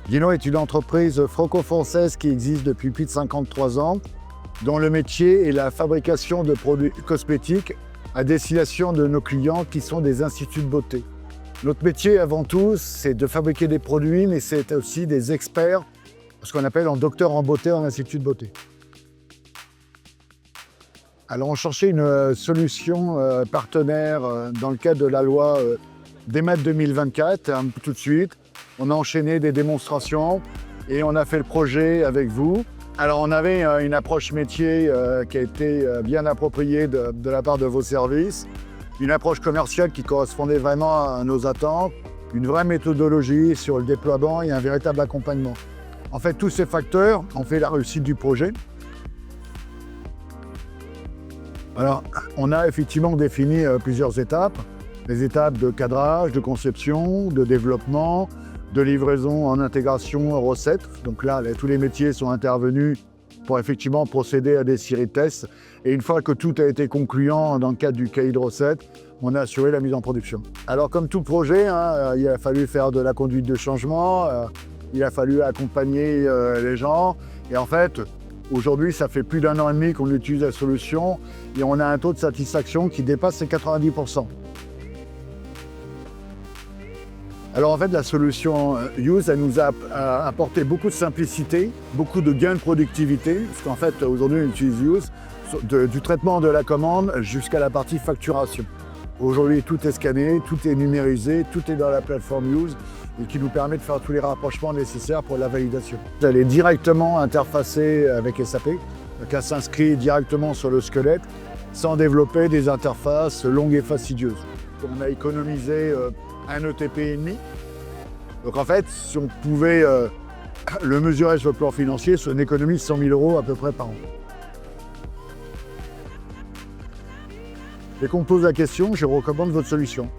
Guino est une entreprise franco-française qui existe depuis plus de 53 ans, dont le métier est la fabrication de produits cosmétiques à destination de nos clients qui sont des instituts de beauté. Notre métier avant tout, c'est de fabriquer des produits, mais c'est aussi des experts, ce qu'on appelle en docteur en beauté en institut de beauté. Alors on cherchait une solution partenaire dans le cadre de la loi DEMAT 2024, tout de suite. On a enchaîné des démonstrations et on a fait le projet avec vous. Alors on avait une approche métier qui a été bien appropriée de la part de vos services, une approche commerciale qui correspondait vraiment à nos attentes, une vraie méthodologie sur le déploiement et un véritable accompagnement. En fait, tous ces facteurs ont fait la réussite du projet. Alors, on a effectivement défini plusieurs étapes, des étapes de cadrage, de conception, de développement, de livraison en intégration recette. Donc là, tous les métiers sont intervenus pour effectivement procéder à des séries de tests. Et une fois que tout a été concluant dans le cadre du cahier de recettes, on a assuré la mise en production. Alors comme tout projet, il a fallu faire de la conduite de changement, il a fallu accompagner les gens. Et en fait, aujourd'hui, ça fait plus d'1 an et demi qu'on utilise la solution et on a un taux de satisfaction qui dépasse les 90%. Alors en fait, la solution Use, elle nous a apporté beaucoup de simplicité, beaucoup de gains de productivité, parce qu'en fait, aujourd'hui, on utilise Use du traitement de la commande jusqu'à la partie facturation. Aujourd'hui, tout est scanné, tout est numérisé, tout est dans la plateforme Use et qui nous permet de faire tous les rapprochements nécessaires pour la validation. Elle est directement interfacée avec SAP, donc elle s'inscrit directement sur le squelette sans développer des interfaces longues et fastidieuses. On a économisé 1 ETP et demi. Donc en fait, si on pouvait le mesurer sur le plan financier, c'est une économie de 100 000 € à peu près par an. Dès qu'on me pose la question, je recommande votre solution.